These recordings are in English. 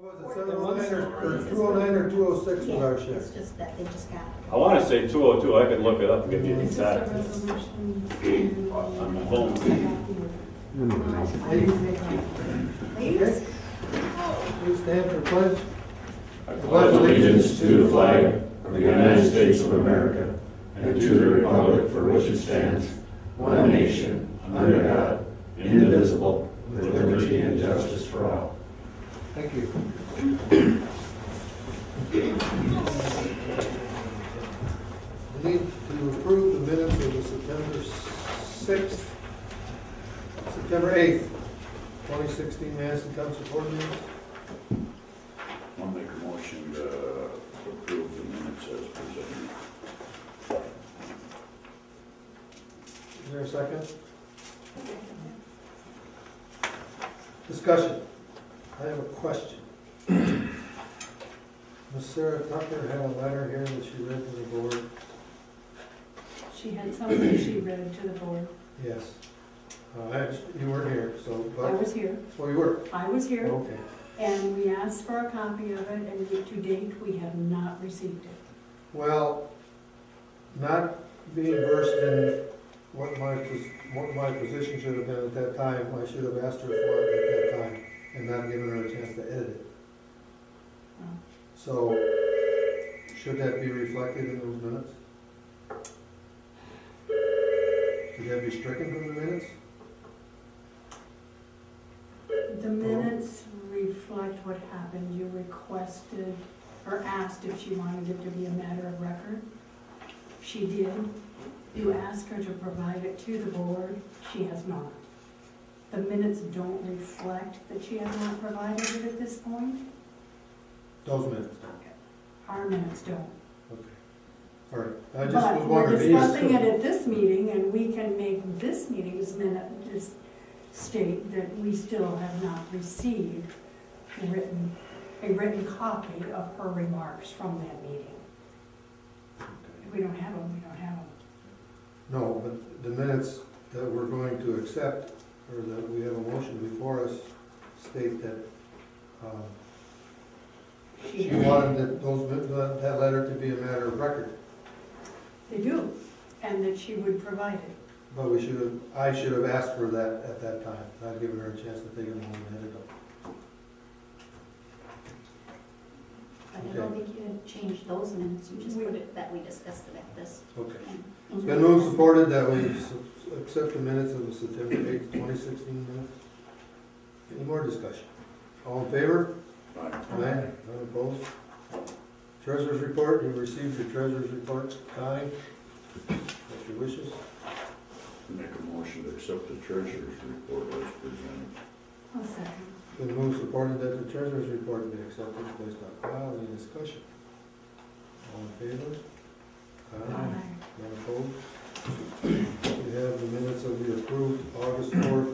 Was it 709 or 209 or 206 was our It's shift? just that they just got it. I want to say 202, I could look it up and give you the It's just a exact resolution. on my phone. Ladies? Please stand for pledge. I pledge allegiance to the flag of the United States of America and to the republic for which it stands, one nation, under God, indivisible, with liberty and justice for all. Thank you. We need to approve the minutes of the September 6th, September 8th, 2016 Manistee Township Board meetings. I'll make a motion to approve the minutes as presented. Is there a second? Discussion. I have a question. Ms. Sarah Tucker had a letter here that she read to the board. She had something she read to the board. Yes. You weren't here, so. I was here. Oh, you were? I was here, Okay. and we asked for a copy of it, and to date, we have not received it. Well, not being versed in what my position should have been at that time, I should have asked her for it at that time and not given her a chance to edit it. Oh. So, should that be reflected in those minutes? Should that be stricken from the minutes? The minutes reflect what happened. You requested, or asked if she wanted it to be a matter of record. She did. You asked her to provide it to the board. She has not. The minutes don't reflect that she has not provided it at this point. Those minutes. Our minutes don't. Okay. All right. I just But was we're wondering. discussing it at this meeting, and we can make this meeting's minute just state that we still have not received a written copy of her remarks from that meeting. If we don't have them, we don't have them. No, but the minutes that we're going to accept, or that we have a motion before us, state that she wanted that letter to be a matter of record. They do, and that she would provide it. But I should have asked for that at that time, not given her a chance to take it home and edit it. But I don't think you had changed those minutes, you just put it that we discussed it at this. Okay. And- It's been moved and supported that we accept the minutes of the September 8th, 2016 minutes. Any more discussion? All in favor? Aye. None opposed? Treasurer's report, you received your treasurer's report, Connie. What's your wishes? Make a motion to accept the treasurer's report as presented. I'll second. Been moved and supported that the treasurer's report be accepted, placed on file. Any discussion? All in favor? Aye. None opposed? We have the minutes of the approved August 4th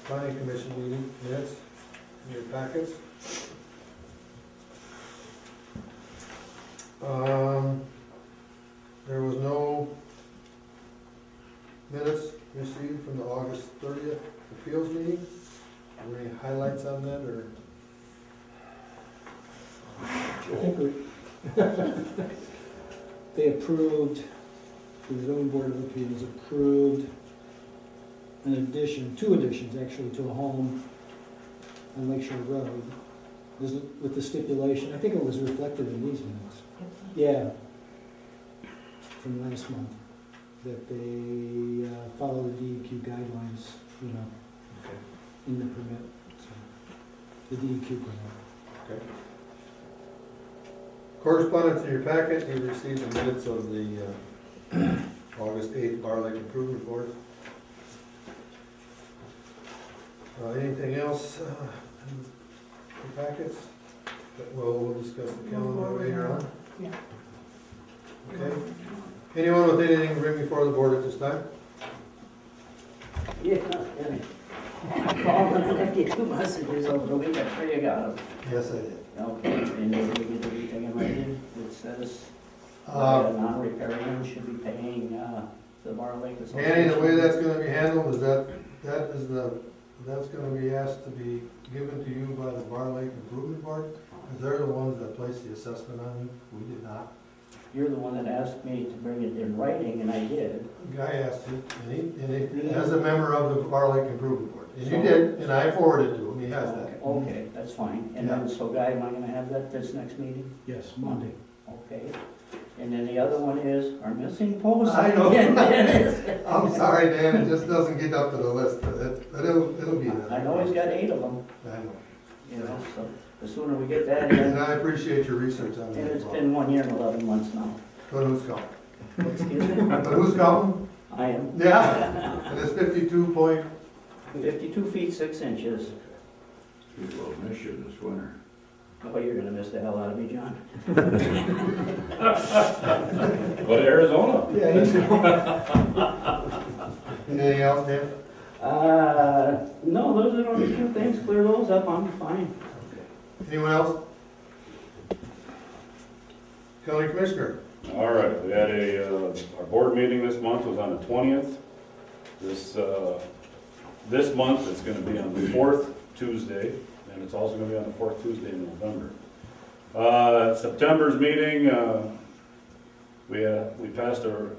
planning commission meeting minutes in your packets. There was no minutes received from the August 30th appeals meeting. Are there any highlights on that, or? I think they approved, the zoning board of appeals approved an addition, two additions actually, to a home on Lakeshore Road. With the stipulation, I think it was reflected in these minutes. Yeah, from last month, that they follow the DEQ guidelines, in the permit, so, the DEQ permit. Okay. Correspondence in your packet, you received the minutes of the August 8th Bar Lake Improvement Board. Anything else in your packets? We'll discuss the calendar later on. Yeah. Okay. Anyone with anything to bring before the board at this time? Yeah, Kenny. I called and left you 2 messages over the week. I'm sure you got them. Yes, I did. Okay, and did we get everything in writing? It says non-riparian should be paying the Bar Lake Association. Annie, the way that's gonna be handled is that's gonna be asked to be given to you by the Water Lake Improvement Board, because they're the ones that placed the assessment on you, we did not. You're the one that asked me to bring it in writing, and I did. The guy asked you, and he, as a member of the Water Lake Improvement Board, and you did, and I forwarded to him, he has that. Okay, that's fine. And then, so Guy, am I gonna have that this next meeting? Yes, Monday. Okay. And then the other one is our missing post. I know. again, Dennis. I'm sorry, Dan, it just doesn't get up to the list, but it'll be there. I know he's got 8 of them, I know. you know, so the sooner we get that in. And I appreciate your research on And that. it's been 1 year and 11 months now. But who's counting? Excuse me? But who's counting? I am Yeah, and it's 52 point, 52 feet 6 inches. People will miss you this winter. Oh, you're gonna miss the hell out of me, John. Go to Arizona. Yeah, he's, anything else, Dan? No, those are the only 2 things. Clear those up, I'm fine. Anyone else? County Commissioner? All right, we had our board meeting this month was on the 20th. This month, it's gonna be on the 4th Tuesday, and it's also gonna be on the 4th Tuesday in November. September's meeting, we passed a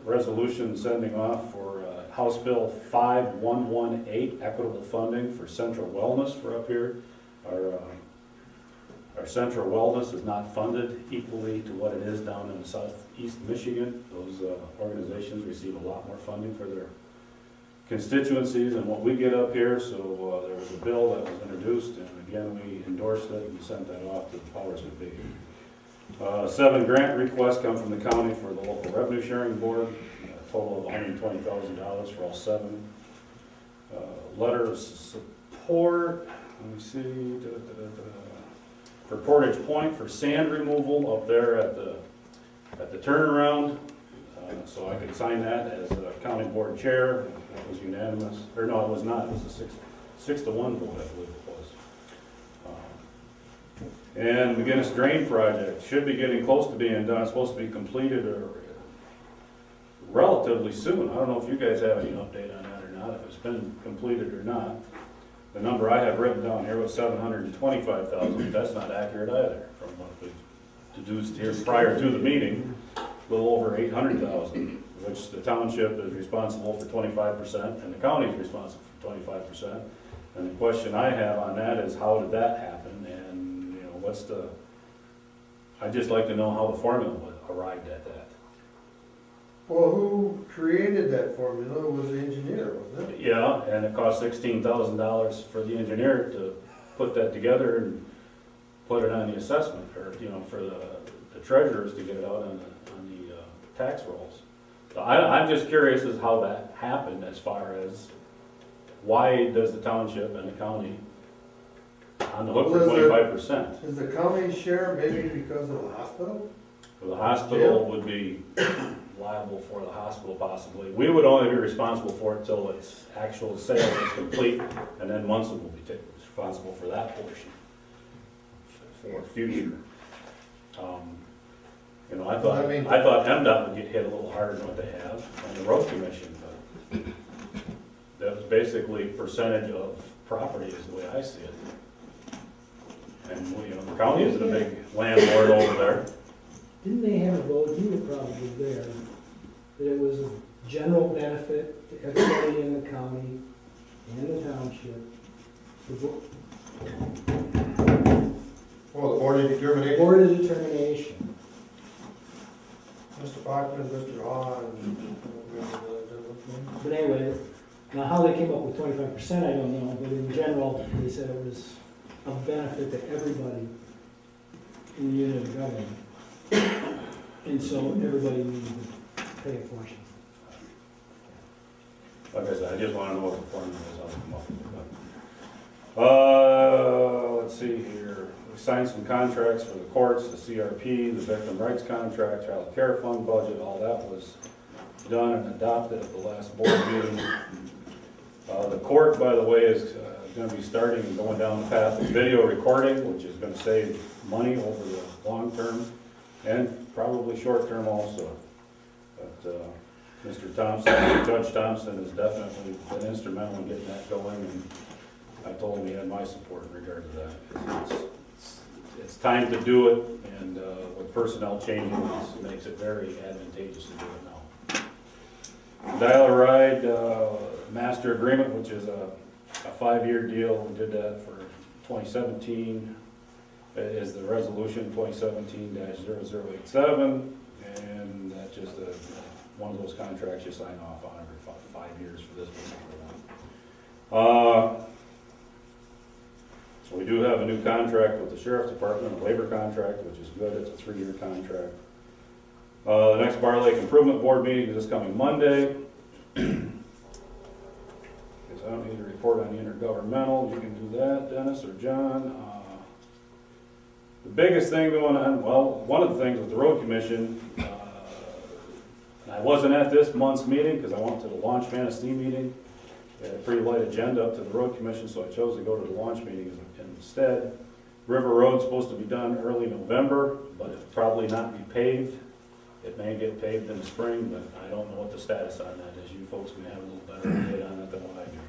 resolution sending off for House Bill 5118, equitable funding for central wellness for up here. Our central wellness is not funded equally to what it is down in southeast Michigan. Those organizations receive a lot more funding for their constituencies and what we get up here, so there was a bill that was introduced, and again, we endorsed it and sent that off to the powers that be. 7 grant requests come from the county for the local revenue sharing board, a total of $120,000 for all 7. Letter of support, let me see, for Portage Point for sand removal up there at the turnaround. So I could sign that as a county board chair. That was unanimous, or no, it was not. It was a 6-to-1 vote, I believe it was. And McGinnis Drain Project should be getting close to being done. It's supposed to be completed relatively soon. I don't know if you guys have any update on that or not, if it's been completed or not. The number I have written down here was 725,000. That's not accurate either, from what we deduced here prior to the meeting. A little over 800,000, which the township is responsible for 25%, and the county is responsible for 25%. And the question I have on that is, how did that happen? And, you know, I'd just like to know how the formula arrived at that. Well, who created that formula was the engineer, wasn't it? Yeah, and it cost $16,000 for the engineer to put that together and put it on the assessment, or, you know, for the treasurers to get it out on the tax rolls. So I'm just curious as how that happened, as far as why does the township and the county on the hook for 25%? Is the county share maybe because of the hospital? So the hospital would be liable for the hospital possibly. We would only be responsible for it till its actual sale is complete, and then Munson will be responsible for that portion for future. You know, I thought MDOT would get hit a little harder than what they have, and the road commission, but that was basically percentage of property is the way I see it. And, you know, the county isn't a big landlord over there. didn't they have a vote, you were probably there, that it was a general benefit to everybody in the county and the township? Well, the board of determination. Board of determination. Mr. Bachman, Mr. Hahn, and But anyway, now how they came up with 25%, I don't know, but in general, they said it was a benefit to everybody in the unit of government. And so everybody needed to pay a portion. Like I said, I just want to know what the formula is, how to come up with it. Let's see here. We signed some contracts for the courts, the CRP, the victim rights contract, child care fund budget, all that was done and adopted at the last board meeting. The court, by the way, is going to be starting and going down the path of video recording, which is going to save money over the long term and probably short term also. But Mr. Thompson, Judge Thompson has definitely been instrumental in getting that going, and I told him he had my support in regard to that. It's time to do it, and with personnel changing, it makes it very advantageous to do it now. Dial-a-ride master agreement, which is a 5-year deal, we did that for 2017, is the resolution 2017-0087, and that's just one of those contracts you sign off on every 5 years for this particular one. So we do have a new contract with the sheriff's department, a labor contract, which is good. It's a 3-year contract. The next Bar Lake Improvement Board meeting is this coming Monday. Guess I don't need to report on the intergovernmental. You can do that, Dennis or John. The biggest thing going on, well, one of the things with the road commission, I wasn't at this month's meeting because I went to the Launch Manistee meeting. They had a pretty light agenda up to the road commission, so I chose to go to the launch meeting instead. River Road's supposed to be done early November, but it'll probably not be paved. It may get paved in the spring, but I don't know what the status on that is. You folks may have a little better idea on it than what I do.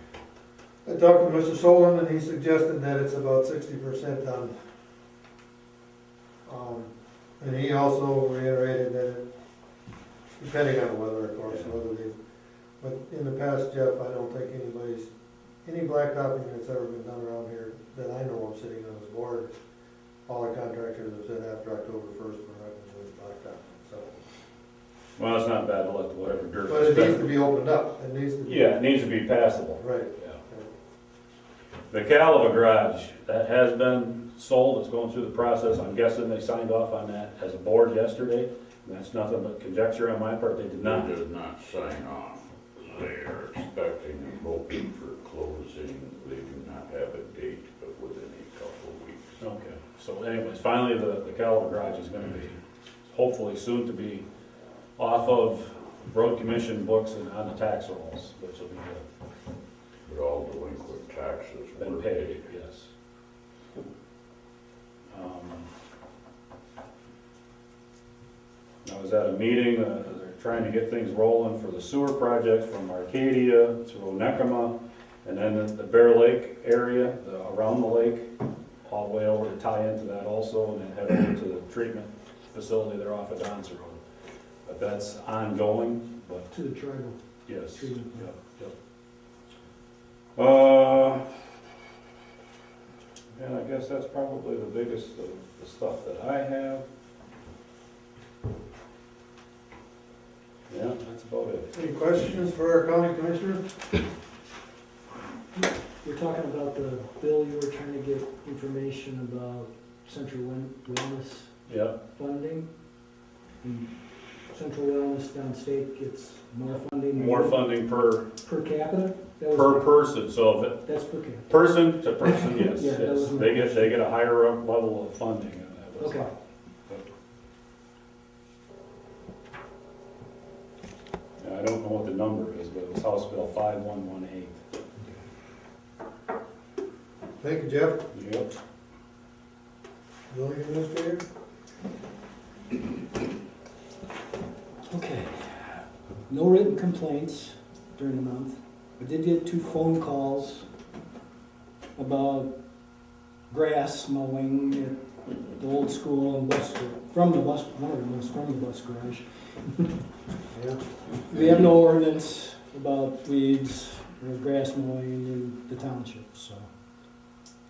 I talked to Mr. Solon, and he suggested that it's about 60% done. And he also reiterated that, depending on the weather, of course, but in the past, Jeff, I don't think any blacktopping that's ever been done around here that I know of sitting on this board, all the contractors have said after October 1st, we're not going to do blacktopping, so. Well, it's not bad to let whatever dirt. But it needs to be opened up, it needs to be. Yeah, it needs to be passable. Right. Yeah. The Calava garage, that has been sold, it's going through the process. I'm guessing they signed off on that as a board yesterday. That's nothing but conjecture on my part, they did not. They did not sign off. They're expecting and hoping for closing. They do not have a date, but within a couple of weeks. Okay, so anyways, finally the Calava garage is gonna be, hopefully soon to be off of road commission books and on the tax rolls, which will be good. But all delinquent taxes Been were paid, yes. I was at a meeting, they're trying to get things rolling for the sewer project from Arcadia to Onekama, and then the Bear Lake area, around the lake, all the way over to tie into that also, and then head over to the treatment facility there off of Don's Road. But that's ongoing, but To the tribal yes. treatment. Yep, yep. And I guess that's probably the biggest of the stuff that I have. Yeah, that's about it. Any questions for our county commissioner? We're talking about the bill, you were trying to get information about Central Wellness Yeah, funding. And Central Wellness downstate gets more funding. more funding per capita? That was- person, so if it, That's per capita. person to person, yes, Yeah, that yes. was my They get a higher up level of funding, and that was. Okay. Yeah, I don't know what the number is, but it was House Bill 5118. Thank you, Jeff. Yep. Zoning administrator? Okay. No written complaints during the month. I did get 2 phone calls about grass mowing at the old school and one of them was from the bus garage. Yeah. We have no ordinance about weeds or grass mowing in the township, so.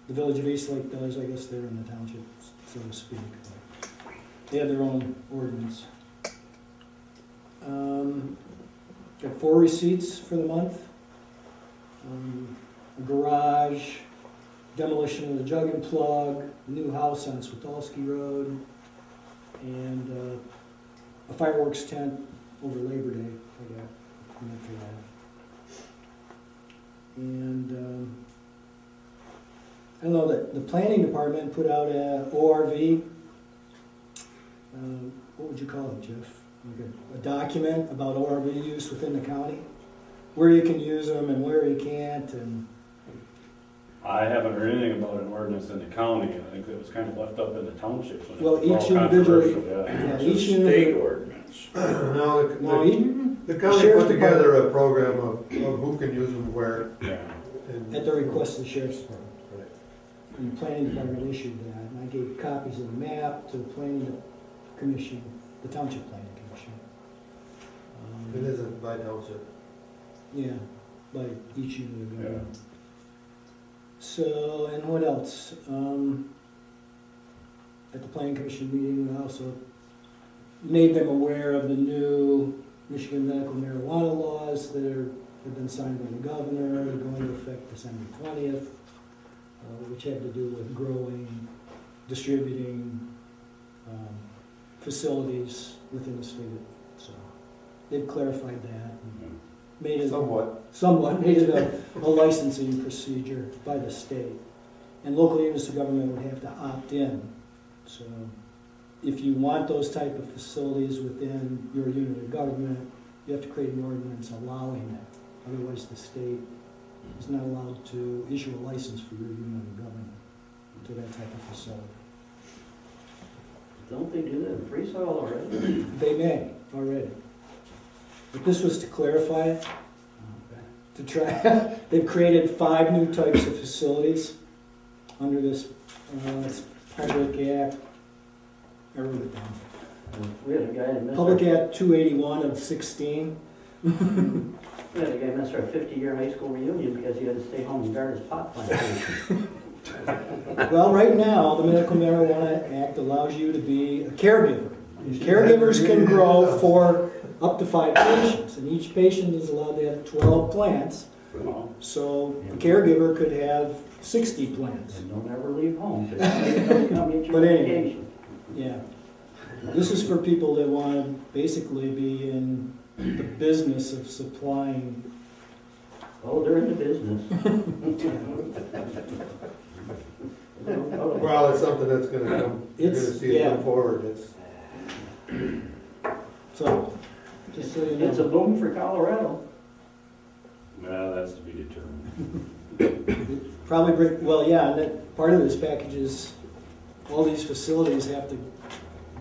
The village of Eastlake does, I guess they're in the township, so to speak. They have their own ordinance. Got 4 receipts for the month. A garage, demolition of the jug and plug, a new house on Switolski Road, and a fireworks tent over Labor Day. I got a permit for that. And I don't know, the planning department put out a ORV. What would you call it, Jeff? Like a document about ORV use within the county, where you can use them and where you can't, and I haven't heard anything about an ordinance in the county. I think it was kind of left up in the townships. When it well, was all each individually. controversial, yeah. Yeah, It's each a state individual. ordinance. No, No, the county Sheriff's put together a program of who can use them where. Yeah. at the request of the sheriff's department. Right. And the planning department issued that, and I gave copies of the map to the planning commission, the township planning commission. It isn't by township. Yeah, by each unit of government. So, and what else? At the planning commission meeting, we also made them aware of the new Michigan medical marijuana laws that have been signed by the governor. They're going to effect December 20th, which had to do with growing, distributing facilities within the state. So they've clarified that. And made it somewhat made it a licensing procedure by the state. And local units of government would have to opt in. So if you want those type of facilities within your unit of government, you have to create an ordinance allowing it. Otherwise, the state is not allowed to issue a license for your unit of government to that type of facility. Don't they do that in Freesoil already? They may already. But this was to clarify it, to try, they've created 5 new types of facilities under this Public Act, I wrote it down. We had a guy in Public Mr. Act 281 of 16. We had a guy miss our 50-year high school reunion because he had to stay home and guard his pot plantation. Well, right now, the Medical Marijuana Act allows you to be a caregiver. And caregivers can grow for up to 5 patients, and each patient is allowed to have 12 plants. So the caregiver could have 60 plants. And don't ever leave home, because don't come get your But anyway. medication. Yeah. This is for people that want to basically be in the business of supplying. Oh, they're in the business. Well, it's something that's gonna come, you're gonna It's- see it yeah. come forward, it's, So, just so you It's a know, boom for Colorado. Well, that's to be determined. probably, well, yeah, and that part of this package is all these facilities have to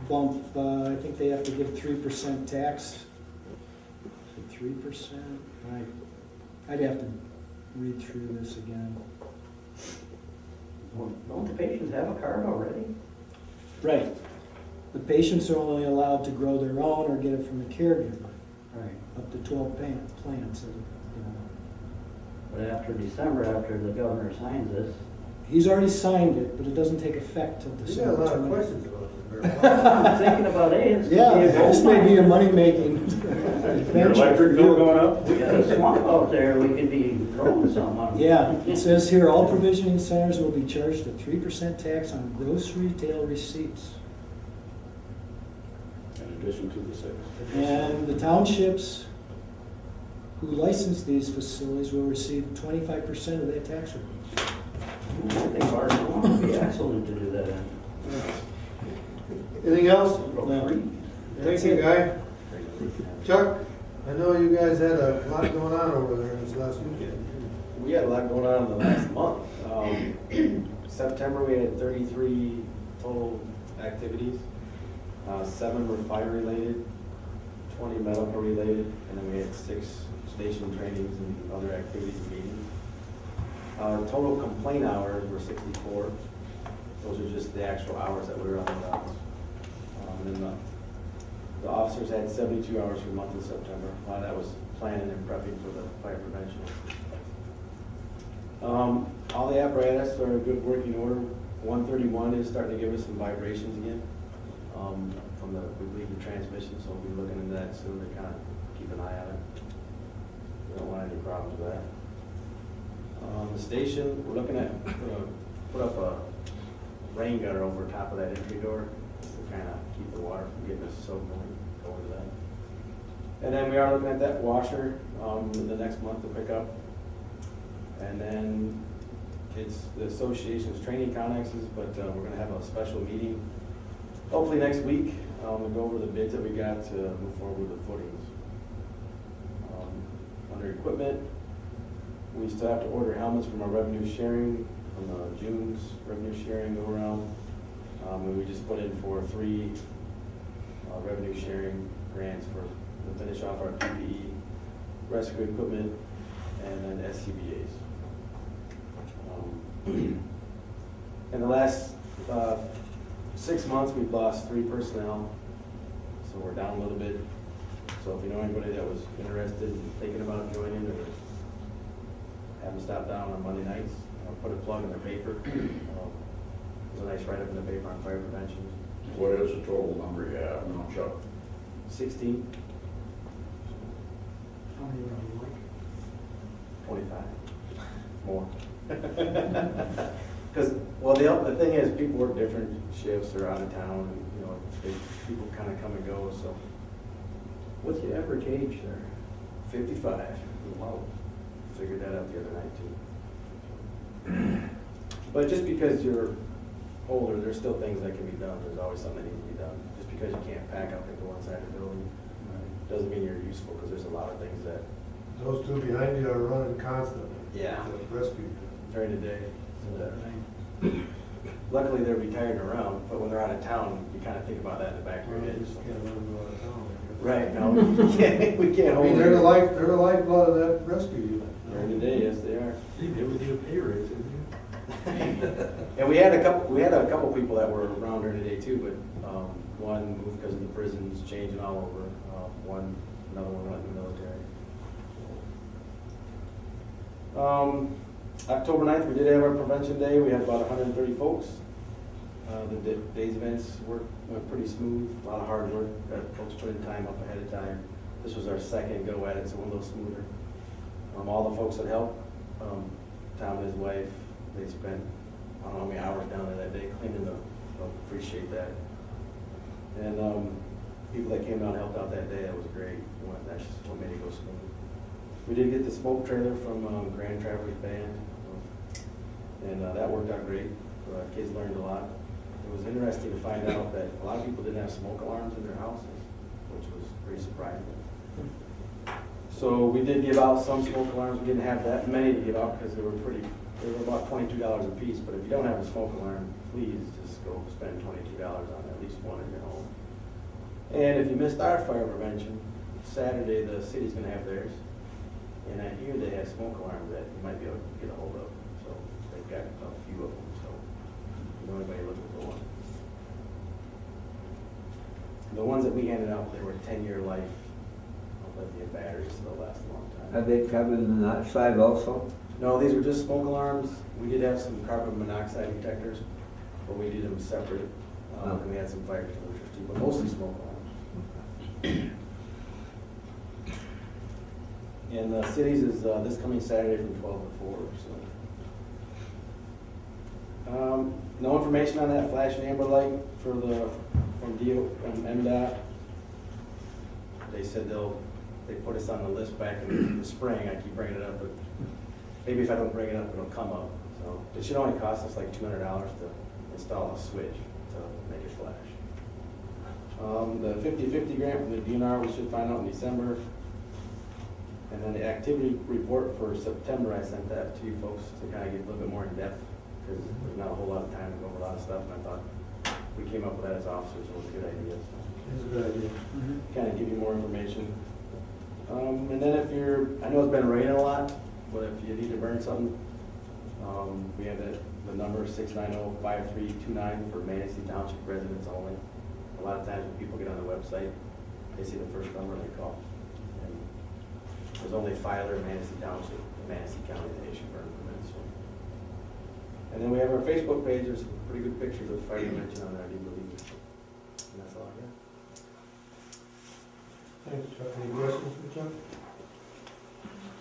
bump, I think they have to give 3% tax. 3%? I'd have to read through this again. Well, don't the patients have a card already? Right. The patients are only allowed to grow their own or get it from a caregiver, Right. up to 12 plants. But after December, after the governor signs this, He's already signed it, but it doesn't take effect till you got a December lot of 20th. questions about this. I'm thinking about AIDS. Yeah, this may be a money-making Your venture for electric bill you. going up? We got a swamp out there, we could be growing something on. Yeah, it says here, all provisioning centers will be charged a 3% tax on gross retail receipts. In addition to the 6. And the townships who license these facilities will receive 25% of that tax rate. I think Barcelona would be excellent to do that in. Anything else? No. Thank you, Guy. Chuck, I know you guys had a lot going on over there this last weekend. We had a lot going on in the last month. September, we had 33 total activities. 7 were fire-related, 20 medical-related, and then we had 6 station trainings and other activities and meetings. Total complaint hours were 64. Those are just the actual hours that we were on the rounds. And then the officers had 72 hours for the month of September. A lot of that was planning and prepping for the fire prevention. All the apparatus are in good working order. 131 is starting to give us some vibrations again from the, we believe, the transmission, so we'll be looking into that soon to kind of keep an eye on it. We don't want any problems with that. The station, we're looking at put up a rain gutter over top of that entry door to kind of keep the water from getting us soaked when we go into that. And then we are looking at that washer in the next month to pick up. And then it's the association's training connexes, but we're gonna have a special meeting hopefully next week to go over the bids that we got to move forward with the footings. Under equipment, we still have to order helmets from our revenue sharing, from June's revenue sharing go around. And we just put in for 3 revenue sharing grants to finish off our PPE, rescue equipment, and then SCBA's. In the last 6 months, we've lost 3 personnel, so we're down a little bit. So if you know anybody that was interested in thinking about joining or have them stop down on Monday nights, I'll put a plug in the paper. There's a nice write-up in the paper on fire prevention. What is the total number you have now, Chuck? 16, How many are you like? 25, more. Because, well, the thing is, people work different shifts, they're out of town, and, you know, people kind of come and go, so. What's the average age there? 55. Wow. Figured that out the other night, too. But just because you're older, there's still things that can be done. There's always something that needs to be done. Just because you can't pack up and go inside the building doesn't mean you're useful, because there's a lot of things that, Those two behind you are running constantly. Yeah. The rescue. during the day. Luckily, they're retired and around, but when they're out of town, you kind of think about that in the back of your You head. just can't let them go out of town. Right, no, we can't I hold mean, them. they're the lifeblood of that rescue unit. During the day, yes, they are. They would do a pay raise, wouldn't you? And we had a couple people that were around during the day too, but one moved because of the prisons changing all over. Another one went in the military. October 9th, we did have our prevention day. We had about 130 folks. The day's events went pretty smooth. A lot of hard work. Folks put in time up ahead of time. This was our second go at it, so it went a little smoother. All the folks that helped, Tom and his wife, they spent, I don't know how many hours down there that day cleaning appreciate that. And people that came down and helped out that day, that was great. That's what made it go smooth. We did get the smoke trailer from Grand Traverse Band, and that worked out great. Kids learned a lot. It was interesting to find out that a lot of people didn't have smoke alarms in their houses, which was pretty surprising. So we did give out some smoke alarms. We didn't have that many to give out because they were about $22 a piece. But if you don't have a smoke alarm, please just go spend $22 on at least one in your home. And if you missed our fire prevention, Saturday the city's going to have theirs. And I hear they have smoke alarms that you might be able to get a hold of. So they've got a few of them. So if you know anybody looking for one. The ones that we handed out, they were 10-year life. Lithium batteries, so they'll last a long time. Are they covered in that side also? No, these were just smoke alarms. We did have some carbon monoxide detectors, but we did them separate. And we had some fire extinguishers too, but mostly smoke alarms. And the cities is this coming Saturday from 12 to 4. So, no information on that flash and amber light from MDOT. They said they put us on the list back in the spring. I keep bringing it up, but maybe if I don't bring it up, it'll come up. So it should only cost us like $200 to install a switch to make it flash. The 50/50 grant from the DNR, we should find out in December. And then the activity report for September, I sent that to you folks to kind of get a little bit more in depth because there's not a whole lot of time to go over a lot of stuff. And I thought we came up with that as officers, so it was a good idea. So. It's a good idea. Kind of give you more information. And then I know it's been raining a lot, but if you need to burn something, we have the number 690-5329 for Manistee Township residents only. A lot of times when people get on the website, they see the first number and they call. And there's only Filer, Manistee Township, and Manistee County that issue burn permits. So. And then we have our Facebook page. There's some pretty good pictures of the fire prevention on there, I do believe. And that's all I got. Thanks, Chuck. Any questions for Chuck?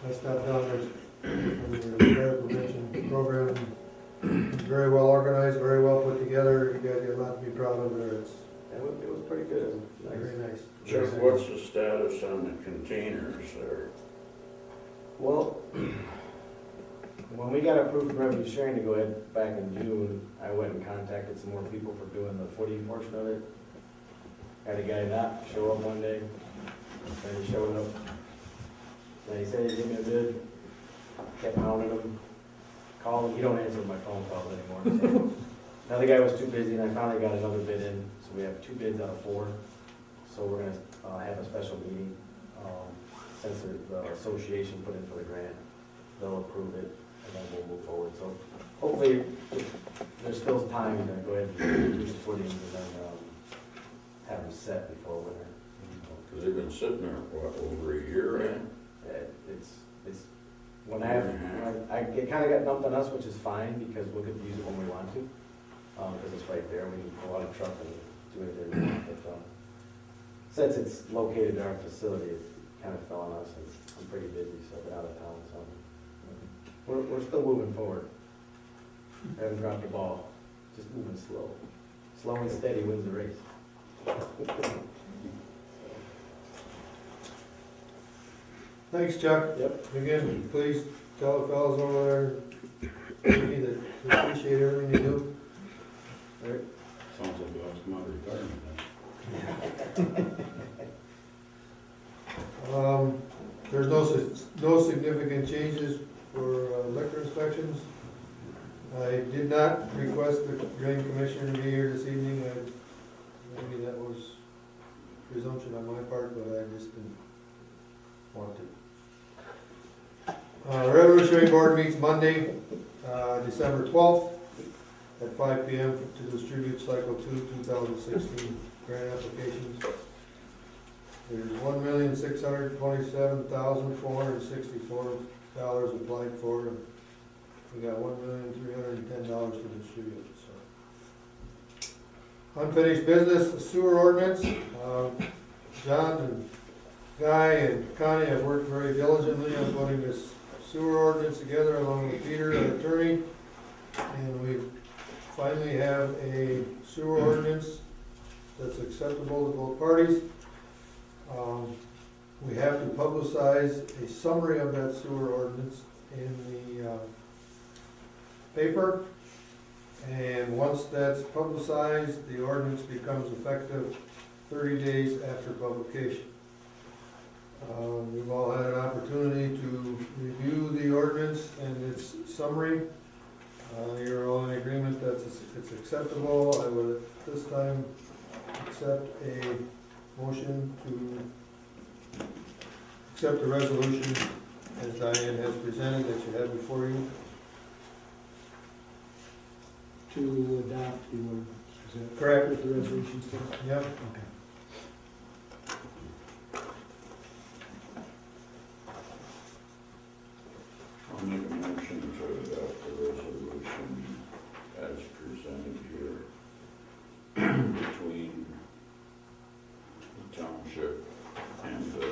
I stopped down there, the fire prevention program, very well organized, very well put together. You guys got a lot to be proud of there. It's It was pretty good. very nice. Chuck, what's the status on the containers there? Well, when we got approved for revenue sharing to go ahead back in June, I went and contacted some more people for doing the footing portion of it. Had a guy not show up one day, and he showed up. And he said he'd give me a bid, kept hounding him, called him, he don't answer my phone calls anymore. So. Another guy was too busy, and I finally got another bid in, so we have 2 bids out of 4. So we're gonna have a special meeting, since the association put in for the grant, they'll approve it, and then we'll move forward. So hopefully, there's still time to go ahead and do the footings and then, have them set before winter. Cause they've been sitting there, what, over a year, eh? It's, when I kinda got dumped on us, which is fine, because we'll get to use it when we want to, cause it's right there, we can go out of truck and do anything we want, but, since it's located in our facility, it kinda fell on us, and I'm pretty busy, so I've been out of town, so. We're still moving forward. Haven't dropped the ball, just moving slow. Slow and steady wins the race. Thanks, Chuck. Yep. Again, please tell the fellows over there, that we appreciate everything you do. Sounds like you have to come out of retirement then. There's no significant changes for liquor inspections. I did not request the drain commissioner to be here this evening. Maybe that was presumption on my part, but I just didn't want to. Revolutionary Board meets Monday, December 12th at 5 p.m. to distribute Cycle 2 2016 grant applications. There's $1,627,464 applied for, and we got $1,310 to distribute, so. Unfinished business, the sewer ordinance. John and Guy and Connie have worked very diligently on putting this sewer ordinance together along with Peter, our attorney. And we finally have a sewer ordinance that's acceptable to both parties. We have to publicize a summary of that sewer ordinance in the paper. And once that's publicized, the ordinance becomes effective 30 days after publication. We've all had an opportunity to review the ordinance and its summary. You're all in agreement that it's acceptable. I would at this time accept a motion to accept the resolution as Diane has presented that you have before you. To adopt the ordinance, is that Correct. what the resolution says? Yep. Okay. I'll make a motion to adopt the resolution as presented here between the township and the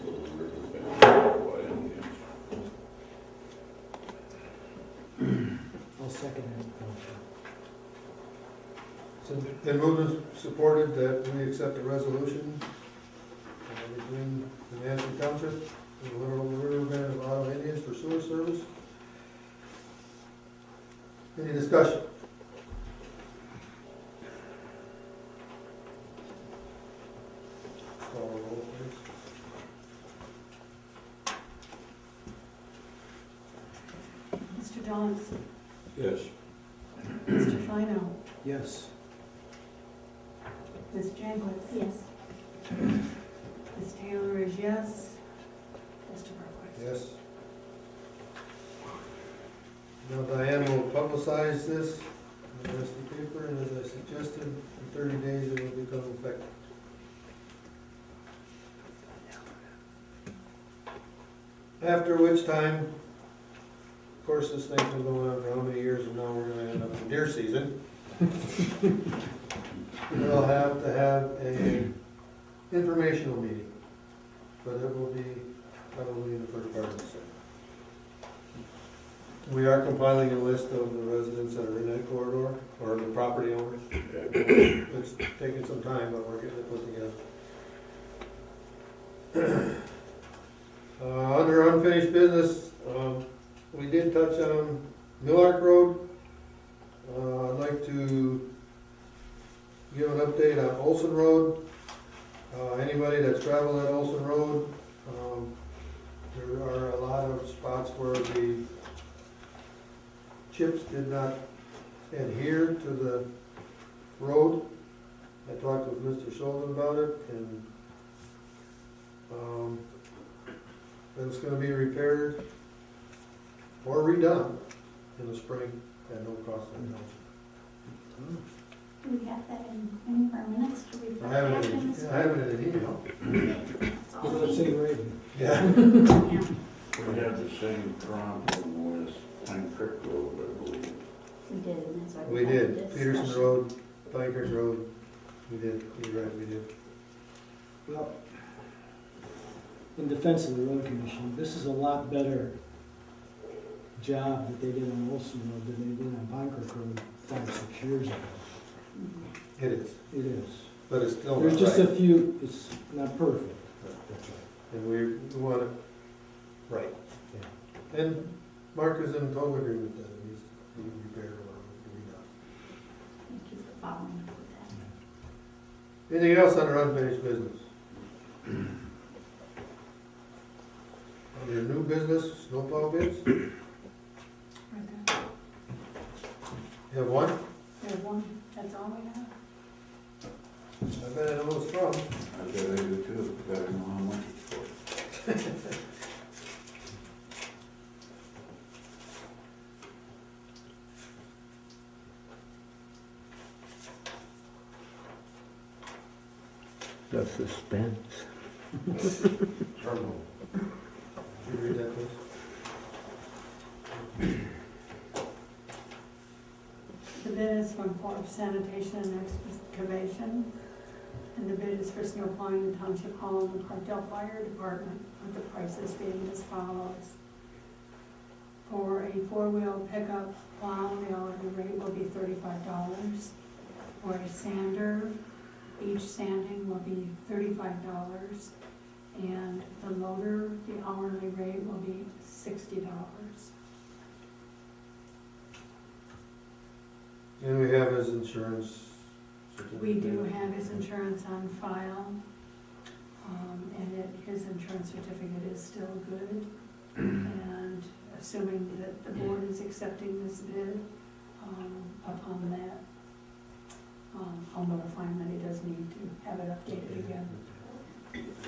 Little River Bend Iowa Indians. I'll second that motion. So been moved and supported that we accept the resolution between the Manistee Township and the Little River Band of Iowa Indians for sewer service. Any discussion? Call the roll, please. Mr. Johnson, Yes. Mr. Fino, Yes. Ms. Janglitz. Yes. Ms. Taylor is yes. Mr. Berquist. Yes. Now Diane will publicize this in the rest of the paper, and as I suggested, in 30 days it will become effective. After which time, of course, this thing's been going on for how many years, and now we're gonna end up in deer season. We'll have to have a informational meeting, but it will be probably in the first part of the summer. We are compiling a list of the residents that are in that corridor, or the property owners. It's taking some time, but we're getting it put together. Under unfinished business, we did touch on Millark Road. I'd like to give an update on Olson Road. Anybody that's traveled that Olson Road, there are a lot of spots where the chips did not adhere to the road. I talked with Mr. Sullivan about it, and it's gonna be repaired. or redone in the spring at no cost to the township. Do we have that in any of our minutes to I reflect have that it in in, this? I have it in an email. That's all Give we it a need. same rating. Yeah. Yeah. We had the same problem with Pine Creek Road, I believe. We did, and that's why We we had did, this Peterson discussion. Road, Bikers Road, we did, you're right, we did. Well, in defense of the road commission, this is a lot better job that they did on Olson Road than they did on Pine Creek Road 5-6 years ago. Mhm. It is, It is. but it's still There's not just a right. few, it's not perfect, but that's right. And we want it right. And Mark is in total agreement that it needs to be repaired or redone. Thank you for following up with that. Anything else under unfinished business? Under new business, snowplow bids, Right there. you have one? There's one, that's all we have. I bet I know who it's from. I bet I do too, gotta know how much it's for. The suspense. Terminal. Can you read that, please? The bid is from Forbes Sanitation and Excavation, and the bid is for snow plowing in Township Hall and the Clarkdale Fire Department, with the prices being as follows. For a four-wheel pickup plow, the hourly rate will be $35. For a sander, each sanding will be $35. And the loader, the hourly rate will be $60. And we have his insurance. We do have his insurance on file, and his insurance certificate is still good. And assuming that the board is accepting this bid, upon that, I'll notify him that he does need to have it updated again.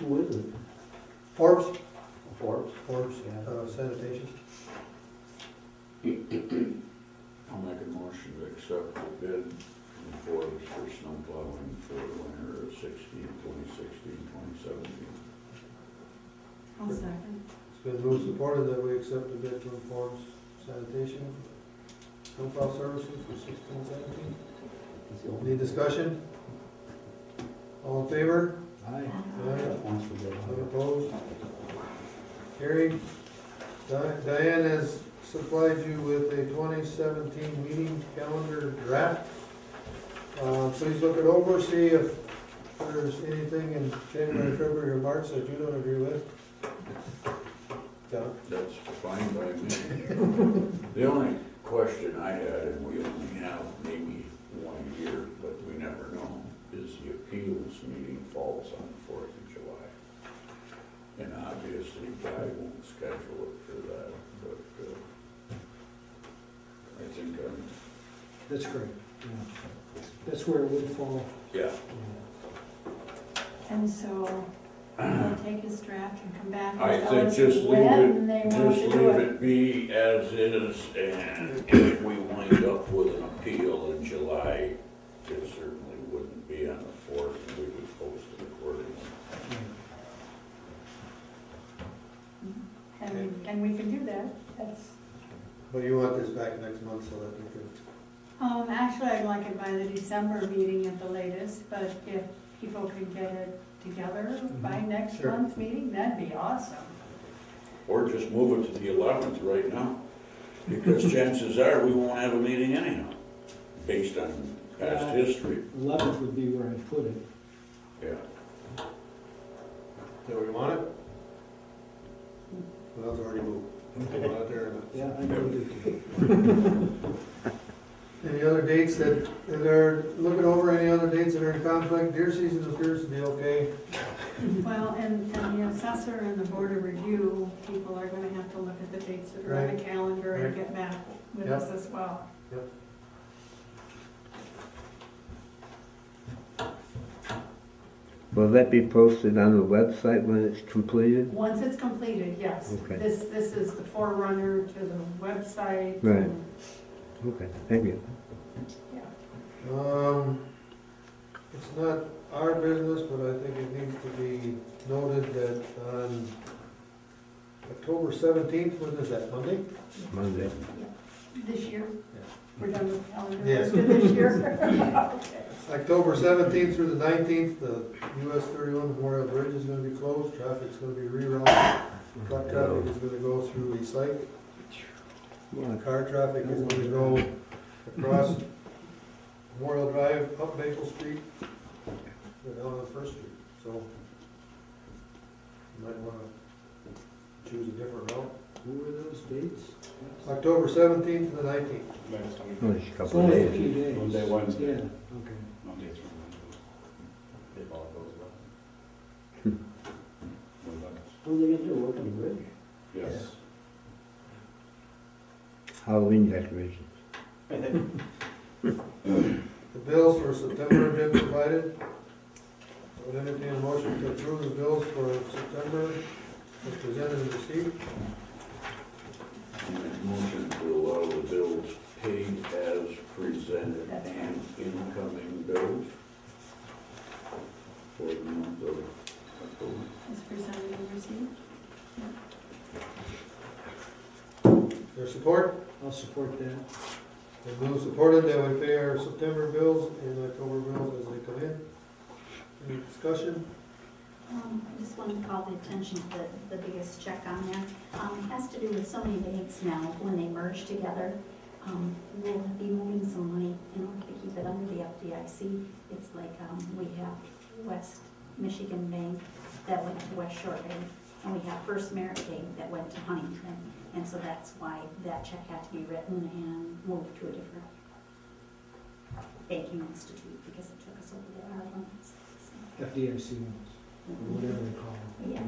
Who is it? Forbes, Forbes? Forbes Sanitation. I'll make a motion to accept the bid from Forbes for snow plowing for the winter of 2016, 2017. I'll second. It's been moved and supported that we accept the bid from Forbes Sanitation, snowplow services for 16-17. Any discussion? All in favor? Aye. Aye. Once we get None opposed? Carried. Diane has supplied you with a 2017 meeting calendar draft. Please look it over, see if there's anything in January, February, or March that you don't agree with. John? That's fine by me. The only question I had, and we only have maybe 1 year, but we never know, is the appeals meeting falls on the 4th of July. And obviously, Guy won't schedule it for that, but I think That's great. Yeah. That's where it would fall. yeah. And so, they'll take his draft and come back I and tell think us just leave when they it, want just to do leave it. it be as is, and if we wind up with an appeal in July, it certainly wouldn't be on the 4th, and we would post it accordingly. And we can do that, that's, But you want this back next month so that we can, actually, I'd like it by the December meeting at the latest, but if people can get it together by next Sure. month's meeting, that'd be awesome. Or just move it to the 11th right now, because chances are we won't have a meeting anyhow, based on past history. 11th would be where I'd put it. Yeah. do we want it? Well, it's already moved. Put it there. Yeah, I know it. Any other dates that are, looking over any other dates that are in conflict? Deer season appears to be okay. Well, and the assessor and the board of review, people are gonna have to look at the dates that are on the Right. calendar and Right. get back with Yep. us as well. Will that be posted on the website when it's completed? Once it's completed, yes. Okay. This is the forerunner to the website. Right. and- Okay, thank you. Yeah. It's not our business, but I think it needs to be noted that on October 17th, when is that, Monday? Monday. This year? We're done with the calendar Yes. rest of this year? Okay. October 17th through the 19th, the US 31 Memorial Bridge is gonna be closed, traffic's gonna be rerouted. Truck traffic is gonna go through East Lake. Car traffic is gonna go across Memorial Drive, up Maple Street, and down on First Street, so you might wanna choose a different route. Who were those dates? October 17th to the 19th. Next one. Oh, just a It's couple of only a days. few days. Monday, Wednesday. Yeah, okay. Monday through Wednesday. If all goes well. What are they gonna do, work on the bridge? Yes. Halloween decorations. The bills for September have been provided. I would entertain a motion to approve the bills for September as presented and received. Make a motion to allow the bills paid as presented and incoming bills for the month of October. As presented and received? Their support? I'll support that. And move supported that we pay our September bills and October bills as they come in. Any discussion? I just wanted to call the attention to the biggest check on there. It has to do with so many banks now, when they merge together. We'll be moving some money in order to keep it under the FDIC. It's like, we have West Michigan Bank that went to West Shore Bank, and we have First Merit Bank that went to Huntington. And so that's why that check had to be written and moved to a different banking institute, because it took us over our limits. So, FDIC ones, or whatever they call them. Yeah.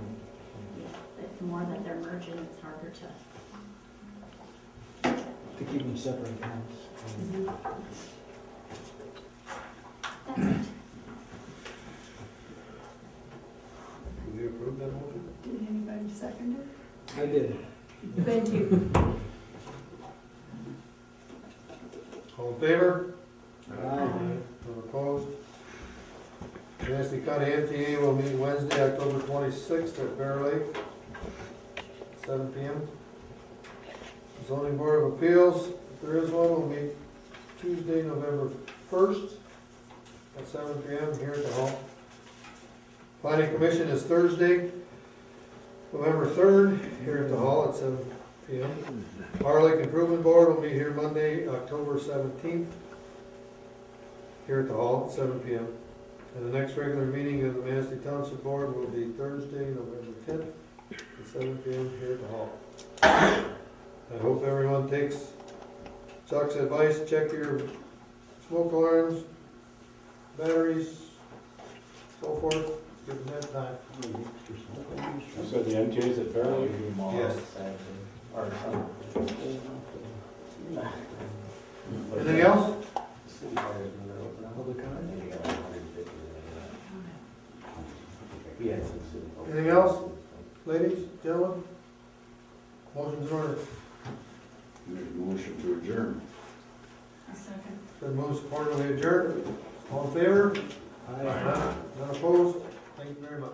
yeah, but the more that they're merging, it's harder to. To keep them separate accounts. That's it. Do we approve that motion? Did anybody second it? I did. Thank you. All in favor? Aye. None opposed? Manistee County MTA will meet Wednesday, October 26th at Bear Lake, 7 p.m. Zoning Board of Appeals, if there is one, will meet Tuesday, November 1st at 7 p.m. here at the hall. Planning Commission is Thursday, November 3rd, here at the hall at 7 p.m. Our Lake Improvement Board will meet here Monday, October 17th, here at the hall at 7 p.m. And the next regular meeting of the Manistee Township Board will be Thursday, November 10th, at 7 p.m. here at the hall. I hope everyone takes Chuck's advice, check your smoke alarms, batteries, so forth, give them that time. You said the MTA's at Fairleigh? Yes. Or something. Anything else? Public comment? Yes. Anything else, ladies, gentlemen? Motion's in order. Make a motion to adjourn. A second. Been moved, supported, we adjourn. All in favor? Aye. None opposed? Thank you very much.